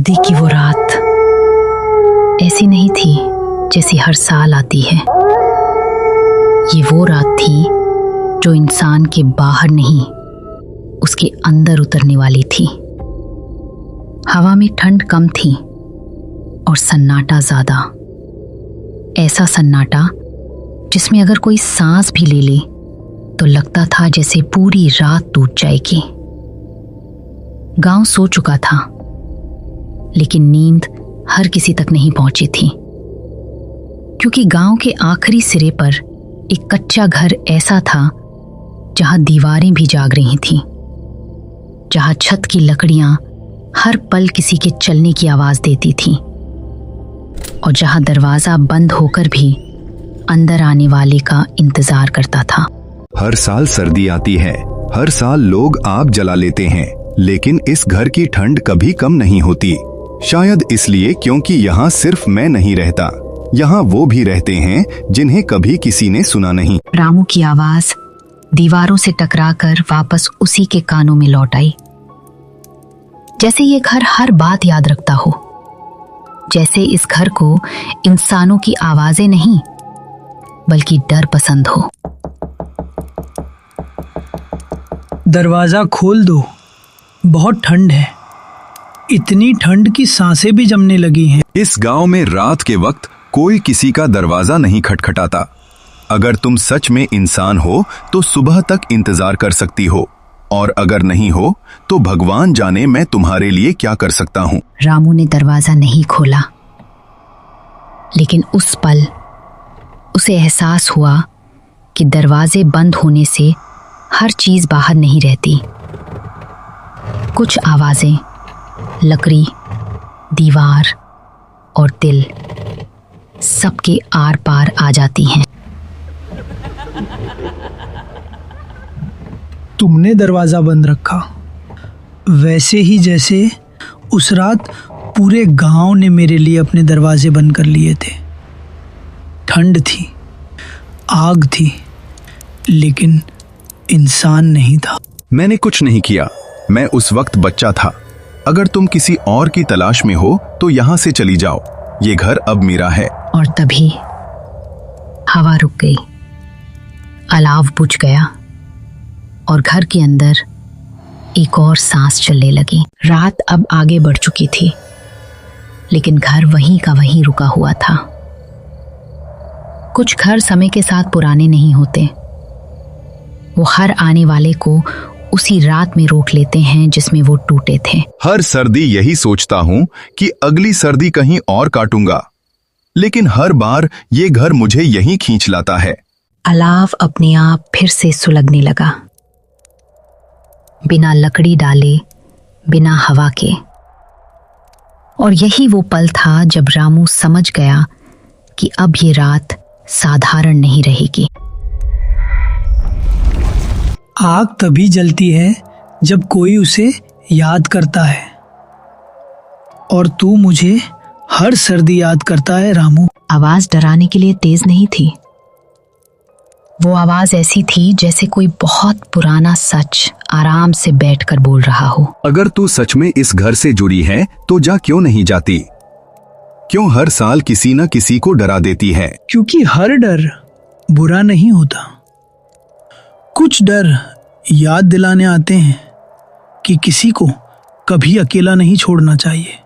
सर्दी की वो रात ऐसी नहीं थी जैसी हर साल आती है। ये वो रात थी जो इंसान के बाहर नहीं, उसके अंदर उतरने वाली थी। हवा में ठंड कम थी और सन्नाटा ज्यादा। ऐसा सन्नाटा जिसमें अगर कोई सांस भी ले ले तो लगता था जैसे पूरी रात टूट जाएगी। गांव सो चुका था, लेकिन नींद हर किसी तक नहीं पहुंची थी, क्योंकि गांव के आखिरी सिरे पर एक कच्चा घर ऐसा था जहां दीवारें भी जाग रही थीं, जहां छत की लकड़ियां हर पल किसी के चलने की आवाज देती थीं, और जहां दरवाजा बंद होकर भी अंदर आने वाले का इंतजार करता था। हर साल सर्दी आती है, हर साल लोग आग जला लेते हैं, लेकिन इस घर की ठंड कभी कम नहीं होती। शायद इसलिए क्योंकि यहाँ सिर्फ मैं नहीं रहता, यहाँ वो भी रहते हैं जिन्हें कभी किसी ने सुना नहीं। रामू की आवाज दीवारों से टकराकर वापस उसी के कानों में लौट आई, जैसे ये घर हर बात याद रखता हो, जैसे इस घर को इंसानों की आवाजें नहीं बल्कि डर पसंद हो। दरवाजा खोल दो, बहुत ठंड है, इतनी ठंड की सांसें भी जमने लगी हैं। इस गांव में रात के वक्त कोई किसी का दरवाजा नहीं खटखटाता। अगर तुम सच में इंसान हो तो सुबह तक इंतजार कर सकती हो, और अगर नहीं हो तो भगवान जाने मैं तुम्हारे लिए क्या कर सकता हूँ। रामू ने दरवाजा नहीं खोला, लेकिन उस पल उसे एहसास हुआ कि दरवाजे बंद होने से हर चीज बाहर नहीं रहती। कुछ आवाजें, लकड़ी, दीवार और दिल, सबके आर पार आ जाती हैं। तुमने दरवाजा बंद रखा, वैसे ही जैसे उस रात पूरे गांव ने मेरे लिए अपने दरवाजे बंद कर लिए थे। ठंड थी, आग थी, लेकिन इंसान नहीं था। मैंने कुछ नहीं किया, मैं उस वक्त बच्चा था। अगर तुम किसी और की तलाश में हो तो यहाँ से चली जाओ, ये घर अब मेरा है। और तभी हवा रुक गई, अलाव बुझ गया और घर के अंदर एक और सांस चलने लगी। रात अब आगे बढ़ चुकी थी, लेकिन घर वहीं का वहीं रुका हुआ था। कुछ घर समय के साथ पुराने नहीं होते, वो हर आने वाले को उसी रात में रोक लेते हैं जिसमें वो टूटे थे। हर सर्दी यही सोचता हूँ कि अगली सर्दी कहीं और काटूंगा, लेकिन हर बार ये घर मुझे यहीं खींच लाता है। अलाव अपने आप फिर से सुलगने लगा, बिना लकड़ी डाले, बिना हवा के। और यही वो पल था जब रामू समझ गया कि अब ये रात साधारण नहीं रहेगी। आग तभी जलती है जब कोई उसे याद करता है, और तू मुझे हर सर्दी याद करता है रामू। आवाज डराने के लिए तेज नहीं थी, वो आवाज ऐसी थी जैसे कोई बहुत पुराना सच आराम से बैठकर बोल रहा हो। अगर तू सच में इस घर से जुड़ी है तो जा क्यों नहीं जाती? क्यों हर साल किसी न किसी को डरा देती है? क्योंकि हर डर बुरा नहीं होता। कुछ डर याद दिलाने आते हैं कि किसी को कभी अकेला नहीं छोड़ना चाहिए।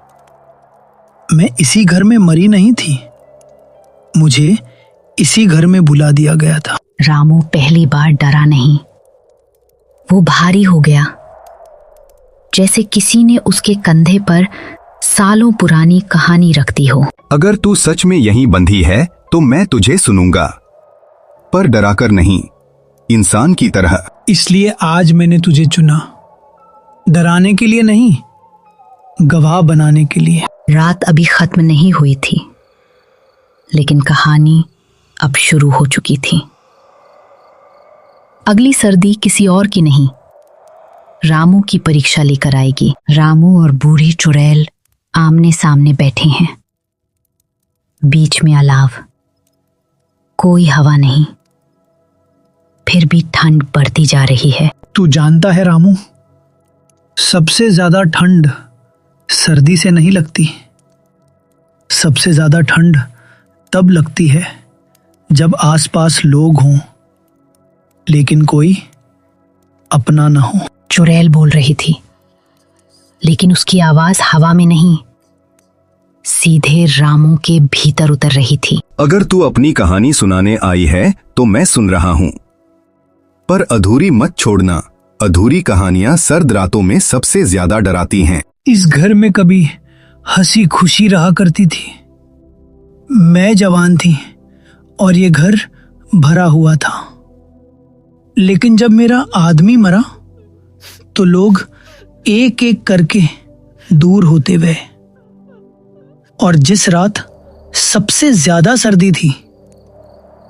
मैं इसी घर में मरी नहीं थी, मुझे इसी घर में बुला दिया गया था। रामू पहली बार डरा नहीं, वो भारी हो गया, जैसे किसी ने उसके कंधे पर सालों पुरानी कहानी रख दी हो। अगर तू सच में यहीं बंधी है तो मैं तुझे सुनूंगा, पर डराकर नहीं, इंसान की तरह। इसलिए आज मैंने तुझे चुना, डराने के लिए नहीं, गवाह बनाने के लिए। रात अभी खत्म नहीं हुई थी, लेकिन कहानी अब शुरू हो चुकी थी। अगली सर्दी किसी और की नहीं, रामू की परीक्षा लेकर आएगी। रामू और बूढ़ी चुड़ैल आमने सामने बैठे हैं, बीच में अलाव, कोई हवा नहीं, फिर भी ठंड बढ़ती जा रही है। तू जानता है रामू, सबसे ज्यादा ठंड सर्दी से नहीं लगती। सबसे ज्यादा ठंड तब लगती है जब आसपास लोग हों लेकिन कोई अपना न हो। चुड़ैल बोल रही थी, लेकिन उसकी आवाज हवा में नहीं, सीधे रामू के भीतर उतर रही थी। अगर तू अपनी कहानी सुनाने आई है तो मैं सुन रहा हूं, पर अधूरी मत छोड़ना। अधूरी कहानियां सर्द रातों में सबसे ज्यादा डराती हैं। इस घर में कभी हंसी खुशी रहा करती थी। मैं जवान थी और ये घर भरा हुआ था। लेकिन जब मेरा आदमी मरा तो लोग एक एक करके दूर होते गए। और जिस रात सबसे ज्यादा सर्दी थी,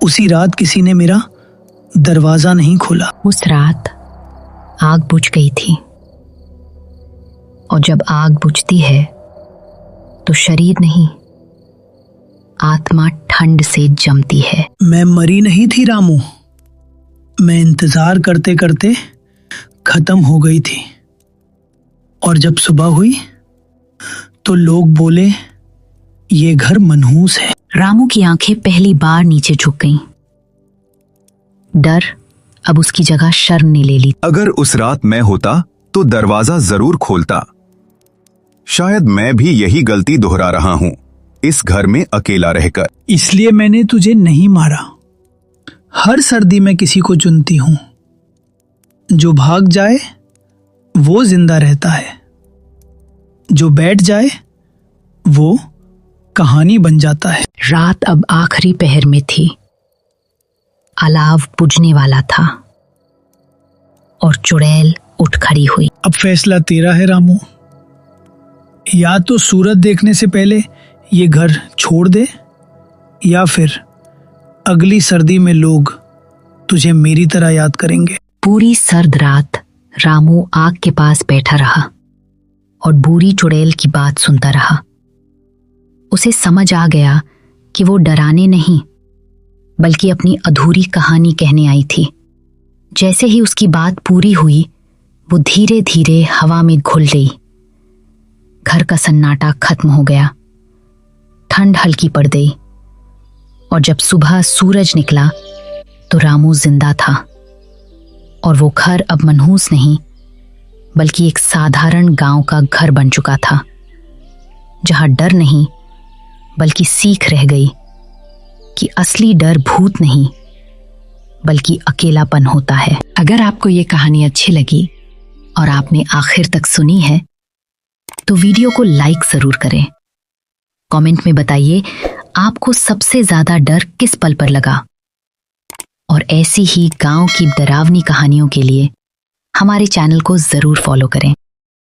उसी रात किसी ने मेरा दरवाजा नहीं खोला। उस रात आग बुझ गई थी, और जब आग बुझती है तो शरीर नहीं, आत्मा ठंड से जमती है। मैं मरी नहीं थी रामू, मैं इंतजार करते करते खत्म हो गई थी। और जब सुबह हुई तो लोग बोले ये घर मनहूस है। रामू की आंखें पहली बार नीचे झुक गईं। डर अब उसकी जगह शर्म ने ले ली। अगर उस रात मैं होता तो दरवाजा जरूर खोलता। शायद मैं भी यही गलती दोहरा रहा हूं, इस घर में अकेला रहकर। इसलिए मैंने तुझे नहीं मारा। हर सर्दी में किसी को चुनती हूं। जो भाग जाए वो जिंदा रहता है, जो बैठ जाए वो कहानी बन जाता है। रात अब आखिरी पहर में थी। अलाव बुझने वाला था और चुड़ैल उठ खड़ी हुई। अब फैसला तेरा है रामू। या तो सूरज देखने से पहले ये घर छोड़ दे, या फिर अगली सर्दी में लोग तुझे मेरी तरह याद करेंगे। पूरी सर्द रात रामू आग के पास बैठा रहा और बूढ़ी चुड़ैल की बात सुनता रहा। उसे समझ आ गया कि वो डराने नहीं, बल्कि अपनी अधूरी कहानी कहने आई थी। जैसे ही उसकी बात पूरी हुई, वो धीरे धीरे हवा में घुल गई। घर का सन्नाटा खत्म हो गया। ठंड हल्की पड़ गई, और जब सुबह सूरज निकला तो रामू जिंदा था। और वो घर अब मनहूस नहीं, बल्कि एक साधारण गांव का घर बन चुका था, जहां डर नहीं बल्कि सीख रह गई कि असली डर भूत नहीं बल्कि अकेलापन होता है। अगर आपको ये कहानी अच्छी लगी और आपने आखिर तक सुनी है तो वीडियो को लाइक जरूर करें। कमेंट में बताइए आपको सबसे ज्यादा डर किस पल पर लगा। और ऐसी ही गांव की डरावनी कहानियों के लिए हमारे चैनल को जरूर फॉलो करें।